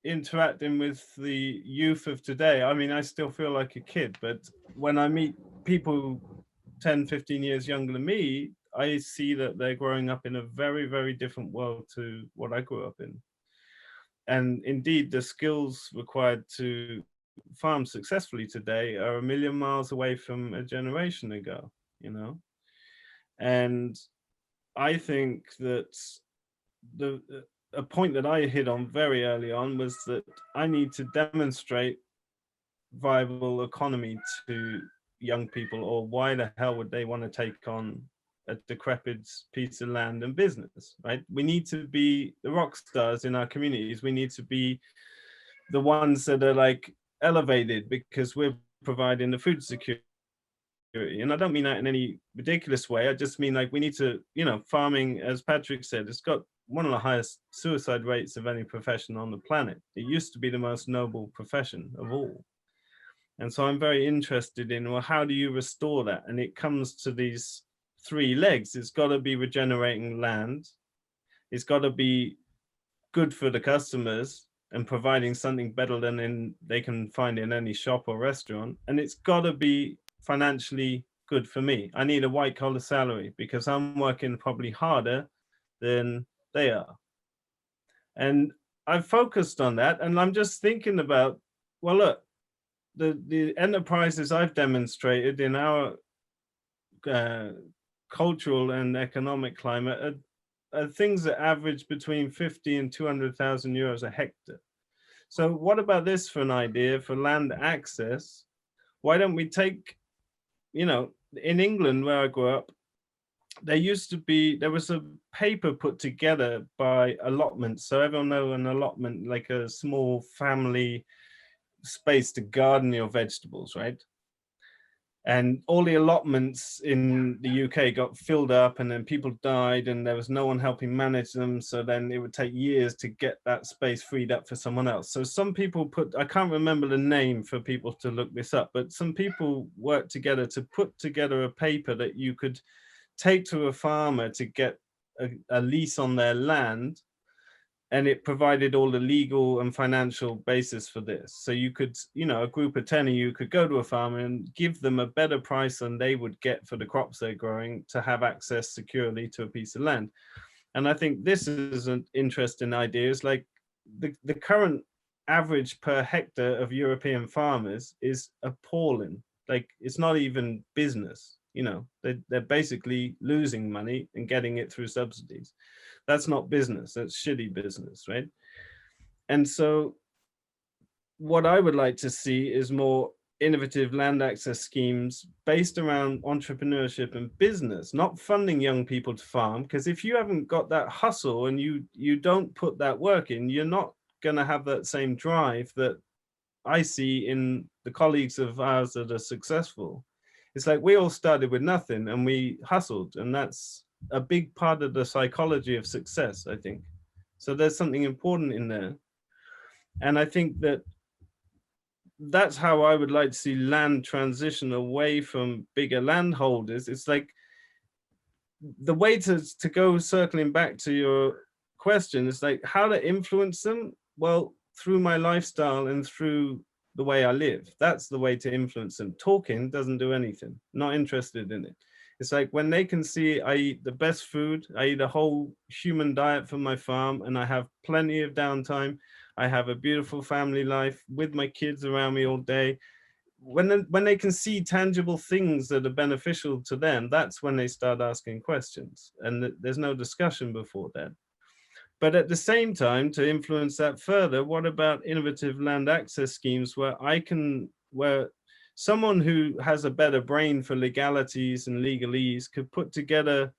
interacting with the youth of today. I mean, I still feel like a kid, but when I meet people 10, 15 years younger than me, I see that they're growing up in a very, very different world to what I grew up in. And indeed, the skills required to farm successfully today are a million miles away from a generation ago, And I think that a point that I hit on very early on was that I need to demonstrate viable economy to young people, or why the hell would they want to take on a decrepit piece of land and business, right? We need to be the rock stars in our communities. We need to be the ones that are like elevated because we're providing the food security. And I don't mean that in any ridiculous way. I just mean like we need to, farming, as Patrick said, it's got one of the highest suicide rates of any profession on the planet. It used to be the most noble profession of all. And so I'm very interested in, well, how do you restore that? And it comes to these three legs. It's got to be regenerating land. It's got to be good for the customers and providing something better than they can find in any shop or restaurant. And it's got to be financially good for me. I need a white collar salary because I'm working probably harder than they are. And I've focused on that. And I'm just thinking about, well, look, the enterprises I've demonstrated in our cultural and economic climate are things that average between 50 and 200,000 euros a hectare. So what about this for an idea for land access? Why don't we take, in England where I grew up, there was a paper put together by allotments. So everyone know an allotment, like a small family space to garden your vegetables, right? And all the allotments in the UK got filled up, and then people died and there was no one helping manage them. So then it would take years to get that space freed up for someone else. So some people I can't remember the name for people to look this up, but some people worked together to put together a paper that you could take to a farmer to get a lease on their land. And it provided all the legal and financial basis for this. So you could, a group of 10 of you could go to a farmer and give them a better price than they would get for the crops they're growing to have access securely to a piece of land. And I think this is an interesting idea. It's like the current average per hectare of European farmers is appalling. Like, it's not even business. They're basically losing money and getting it through subsidies. That's not business, that's shitty business, right? And so what I would like to see is more innovative land access schemes based around entrepreneurship and business, not funding young people to farm, because if you haven't got that hustle and you don't put that work in, you're not going to have that same drive that I see in the colleagues of ours that are successful. It's like we all started with nothing and we hustled, and that's a big part of the psychology of success, I think. So there's something important in there. And I think that's how I would like to see land transition away from bigger landholders. It's like the way to go, circling back to your question, is like how to influence them. Well, through my lifestyle and through the way I live. That's the way to influence them. Talking doesn't do anything. Not interested in it. It's like when they can see I eat the best food, I eat a whole human diet from my farm, and I have plenty of downtime. I have a beautiful family life with my kids around me all day. When they can see tangible things that are beneficial to them, that's when they start asking questions, and there's no discussion before then. But at the same time, to influence that further, what about innovative land access schemes where someone who has a better brain for legalities and legalese could put together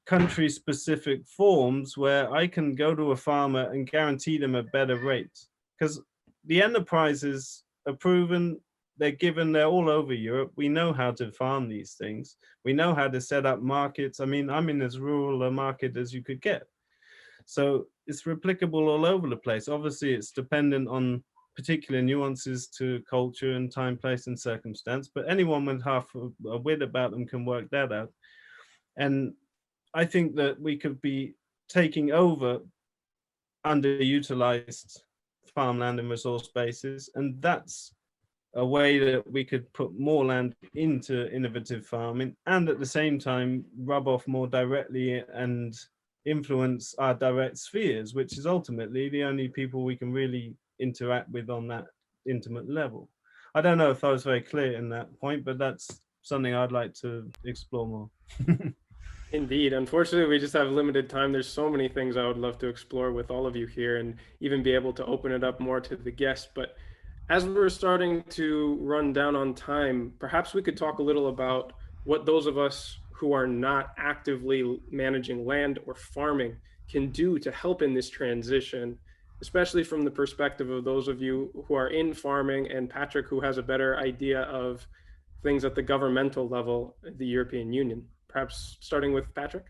country-specific forms where I can go to a farmer and guarantee them a better rate? Because the enterprises are proven, they're all over Europe. We know how to farm these things. We know how to set up markets. I mean, I'm in as rural a market as you could get. So it's replicable all over the place. Obviously, it's dependent on particular nuances to culture and time, place, and circumstance, but anyone with half a wit about them can work that out. And I think that we could be taking over underutilized farmland and resource bases, and that's a way that we could put more land into innovative farming and at the same time rub off more directly and influence our direct spheres, which is ultimately the only people we can really interact with on that intimate level. I don't know if I was very clear in that point, but that's something I'd like to explore more. Indeed. Unfortunately, we just have limited time. There's so many things I would love to explore with all of you here and even be able to open it up more to the guests. But as we're starting to run down on time, perhaps we could talk a little about what those of us who are not actively managing land or farming can do to help in this transition, especially from the perspective of those of you who are in farming, and Patrick, who has a better idea of things at the governmental level, the European Union. Perhaps starting with Patrick?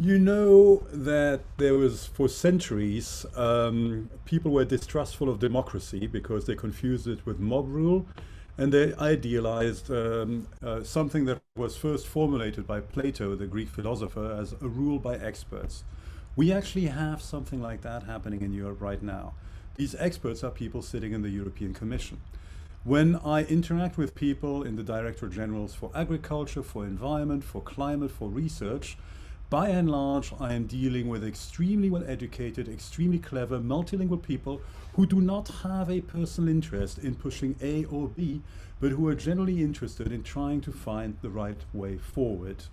You know that there was, for centuries, people were distrustful of democracy because they confused it with mob rule, and they idealized something that was first formulated by Plato, the Greek philosopher, as a rule by experts. We actually have something like that happening in Europe right now. These experts are people sitting in the European Commission. When I interact with people in the Director Generals for Agriculture, for Environment, for Climate, for Research, by and large, I am dealing with extremely well-educated, extremely clever, multilingual people who do not have a personal interest in pushing A or B, but who are generally interested in trying to find the right way forward.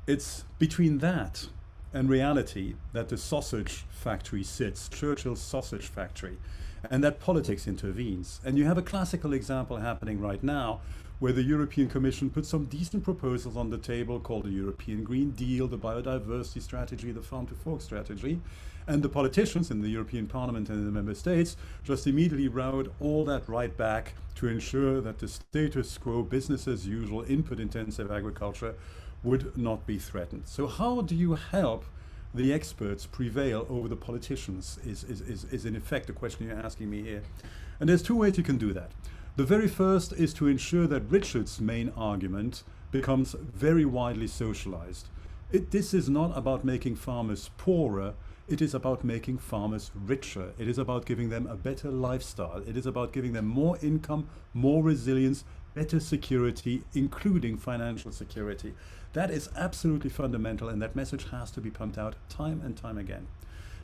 It's between that and reality that the sausage factory sits, Churchill's sausage factory, and that politics intervenes. And you have a classical example happening right now where the European Commission put some decent proposals on the table called the European Green Deal, the biodiversity strategy, the farm to fork strategy, and the politicians in the European Parliament and in the member states just immediately rowed all that right back to ensure that the status quo, business as usual, input intensive agriculture would not be threatened. So how do you help the experts prevail over the politicians is in effect the question you're asking me here. And there's two ways you can do that. The very first is to ensure that Richard's main argument becomes very widely socialized. This is not about making farmers poorer, it is about making farmers richer. It is about giving them a better lifestyle. It is about giving them more income, more resilience, better security, including financial security. That is absolutely fundamental, and that message has to be pumped out time and time again.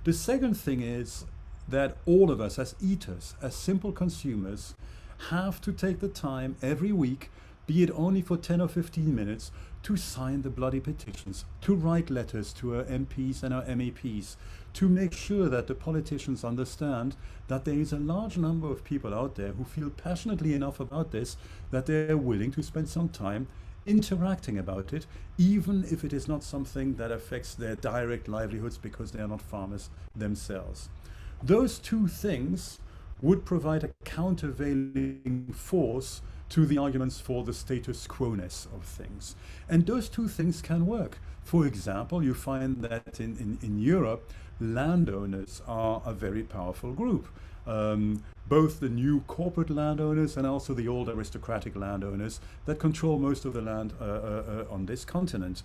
The second thing is that all of us as eaters, as simple consumers, have to take the time every week, be it only for 10 or 15 minutes, to sign the bloody petitions, to write letters to our MPs and our MEPs, to make sure that the politicians understand that there is a large number of people out there who feel passionately enough about this that they're willing to spend some time interacting about it, even if it is not something that affects their direct livelihoods because they are not farmers themselves. Those two things would provide a countervailing force to the arguments for the status quo-ness of things. And those two things can work. For example, you find that in Europe, landowners are a very powerful group. Both the new corporate landowners and also the old aristocratic landowners that control most of the land on this continent.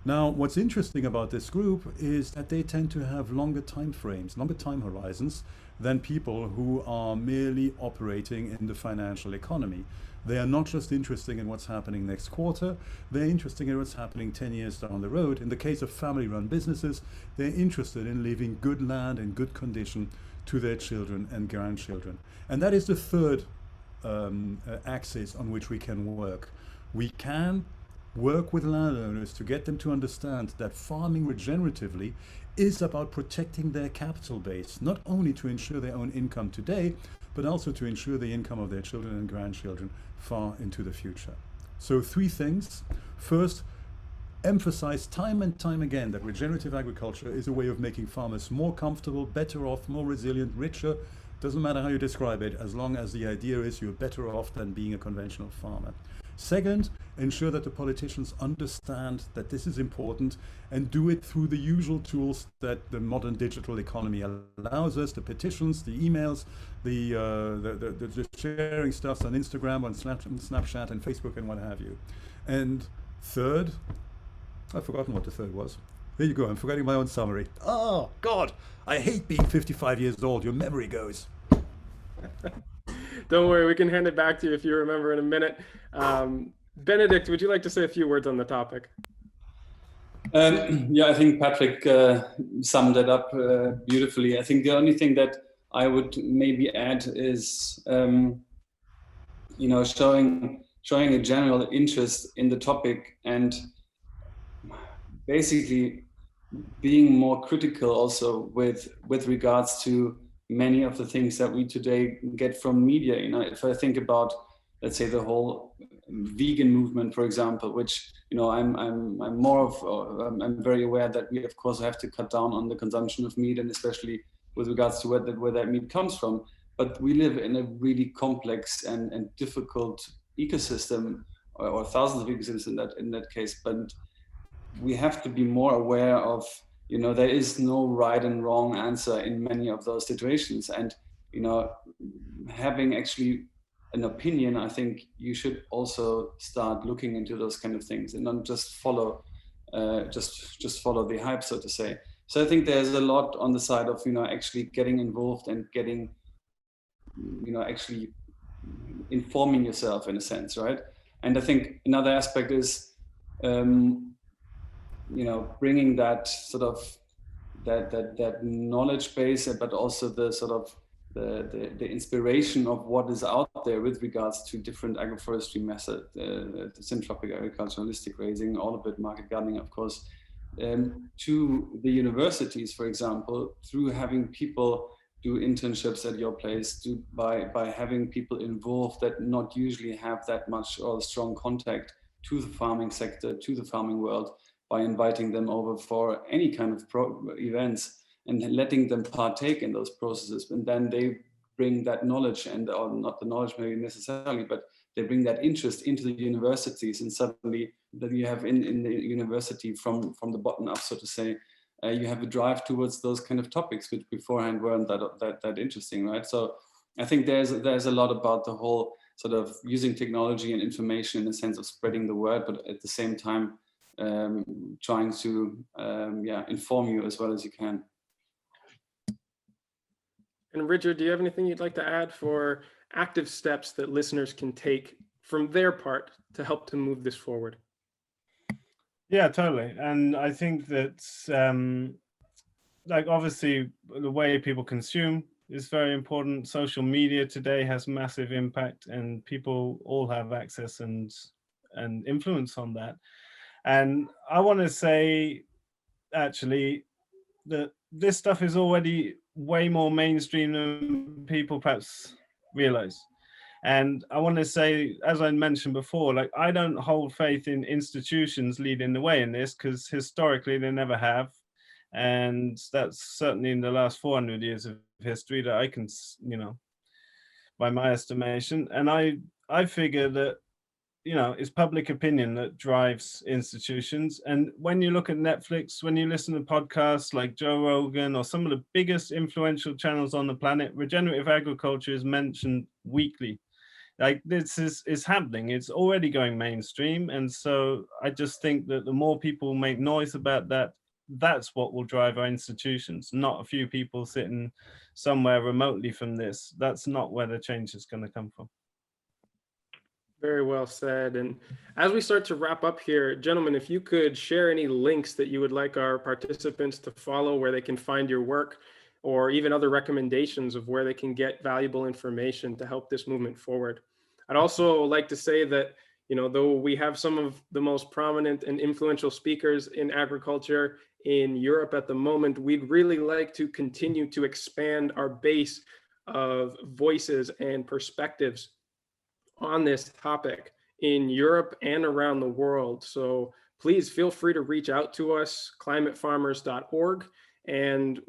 Now, what's interesting about this group is that they tend to have longer time frames, longer time horizons than people who are merely operating in the financial economy. They are not just interested in what's happening next quarter, they're interested in what's happening 10 years down the road. In the case of family-run businesses, they're interested in leaving good land in good condition to their children and grandchildren. And that is the third axis on which we can work. We can work with landowners to get them to understand that farming regeneratively is about protecting their capital base, not only to ensure their own income today, but also to ensure the income of their children and grandchildren far into the future. So 3 things. First, emphasize time and time again that regenerative agriculture is a way of making farmers more comfortable, better off, more resilient, richer. Doesn't matter how you describe it, as long as the idea is you're better off than being a conventional farmer. Second, ensure that the politicians understand that this is important and do it through the usual tools that the modern digital economy allows us, the petitions, the emails, the sharing stuff on Instagram, on Snapchat and Facebook and what have you. And third, I've forgotten what the third was. There you go, I'm forgetting my own summary. Oh, God, I hate being 55 years old. Your memory goes. Don't worry, we can hand it back to you if you remember in a minute. Benedikt, would you like to say a few words on the topic? Yeah, I think Patrick summed it up beautifully. I think the only thing that I would maybe add is, you know, showing a general interest in the topic and basically being more critical also with regards to many of the things that we today get from media. You know, if I think about, let's say, the whole vegan movement, for example, which, you know, I'm very aware that we of course have to cut down on the consumption of meat, and especially with regards to where that meat comes from. But we live in a really complex and difficult ecosystem, or thousands of ecosystems in that case. But we have to be more aware of, you know, there is no right and wrong answer in many of those situations. And, you know, having actually an opinion, I think you should also start looking into those kind of things and not just follow, just follow the hype, so to say. So I think there's a lot on the side of, you know, actually getting involved and getting, you know, actually informing yourself in a sense, right? And I think another aspect is, you know, bringing that sort of that knowledge base, but also the sort of the inspiration of what is out there with regards to different agroforestry methods, syntropic agriculture, holistic grazing, all of it, market gardening, of course, to the universities, for example, through having people do internships at your place, by having people involved that not usually have that much or strong contact to the farming sector, to the farming world, by inviting them over for any kind of events and letting them partake in those processes. And then they bring that knowledge, and or not the knowledge maybe necessarily, but they bring that interest into the universities, and suddenly that you have in the university from the bottom up, so to say, you have a drive towards those kind of topics which beforehand weren't that interesting, right? So I think there's a lot about the whole sort of using technology and information in the sense of spreading the word, but at the same time trying to inform you as well as you can. And Richard, do you have anything you'd like to add for active steps that listeners can take from their part to help to move this forward? Yeah, totally. And I think that like obviously the way people consume is very important. Social media today has massive impact, and people all have access and influence on that. And I want to say, actually, that this stuff is already way more mainstream than people perhaps realize. And I want to say, as I mentioned before, like, I don't hold faith in institutions leading the way in this, because historically they never have. And that's certainly in the last 400 years of history that I can, you know, by my estimation. And I figure that, you know, it's public opinion that drives institutions. And when you look at Netflix, when you listen to podcasts like Joe Rogan or some of the biggest influential channels on the planet, regenerative agriculture is mentioned weekly. Like, this is happening. It's already going mainstream. And so I just think that the more people make noise about that, that's what will drive our institutions, not a few people sitting somewhere remotely from this. That's not where the change is going to come from. Very well said. And as we start to wrap up here, gentlemen, if you could share any links that you would like our participants to follow where they can find your work, or even other recommendations of where they can get valuable information to help this movement forward. I'd also like to say that, though we have some of the most prominent and influential speakers in agriculture in Europe at the moment, we'd really like to continue to expand our base of voices and perspectives on this topic in Europe and around the world. So please feel free to reach out to us, climatefarmers.org. And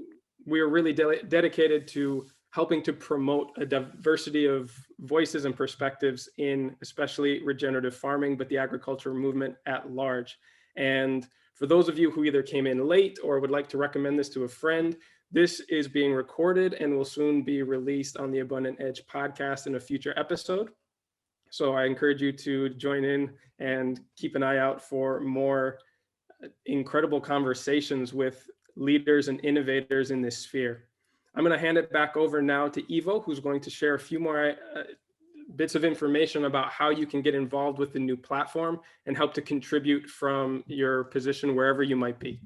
we are really dedicated to helping to promote a diversity of voices and perspectives in especially regenerative farming, but the agricultural movement at large. And for those of you who either came in late or would like to recommend this to a friend, this is being recorded and will soon be released on the Abundant Edge podcast in a future episode. So I encourage you to join in and keep an eye out for more incredible conversations with leaders and innovators in this sphere. I'm going to hand it back over now to Ivo, who's going to share a few more bits of information about how you can get involved with the new platform and help to contribute from your position wherever you might be.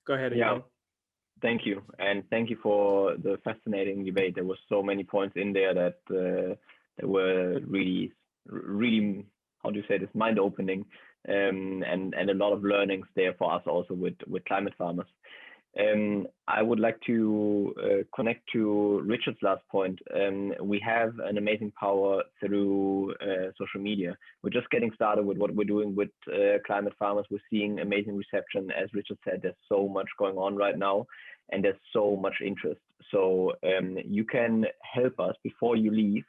Go ahead, Ivo. Yeah, thank you. And thank you for the fascinating debate. There were so many points in there that were really, how do you say this, mind-opening, and a lot of learnings there for us also with climate farmers. I would like to connect to Richard's last point. We have an amazing power through social media. We're just getting started with what we're doing with climate farmers. We're seeing amazing reception. As Richard said, there's so much going on right now, and there's so much interest. So you can help us before you leave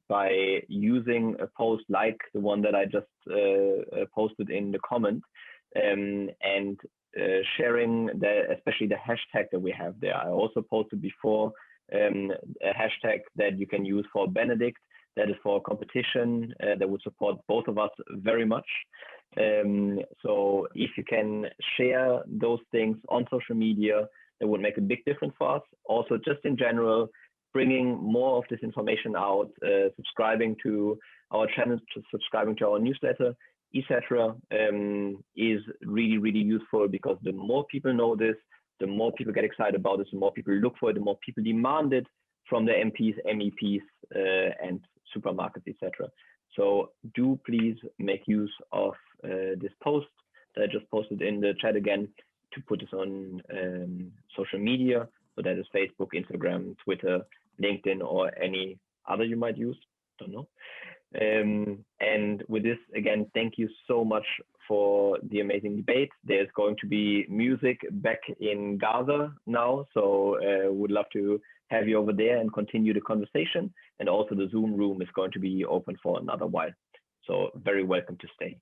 by using a post like the one that I just posted in the comment, and sharing especially the hashtag that we have there. I also posted before a hashtag that you can use for Benedikt, that is for competition, that would support both of us very much. So if you can share those things on social media, that would make a big difference for us. Also, just in general, bringing more of this information out, subscribing to our channel, subscribing to our newsletter, etc., is really, really useful, because the more people know this, the more people get excited about this, the more people look for it, the more people demand it from the MPs, MEPs, and supermarkets, etc. So do please make use of this post that I just posted in the chat again, to put this on social media. So that is Facebook, Instagram, Twitter, LinkedIn, or any other you might use, don't know. And with this, again, thank you so much for the amazing debate. There's going to be music back in Gaza now, so would love to have you over there and continue the conversation. And also the Zoom room is going to be open for another while. So very welcome to stay.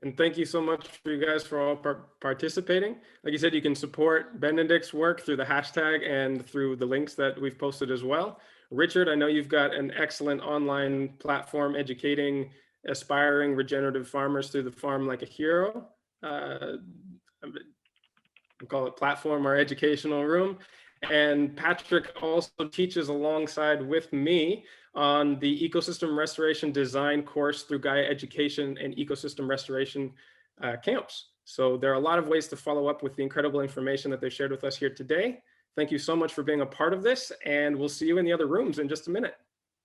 And thank you so much for you guys for all participating. Like you said, you can support Benedikt's work through the hashtag and through the links that we've posted as well. Richard, I know you've got an excellent online platform educating aspiring regenerative farmers through the Farm Like a Hero. We call it platform or educational room. And Patrick also teaches alongside with me on the Ecosystem Restoration Design course through Gaia Education and Ecosystem Restoration camps. So there are a lot of ways to follow up with the incredible information that they shared with us here today. Thank you so much for being a part of this, and we'll see you in the other rooms in just a minute.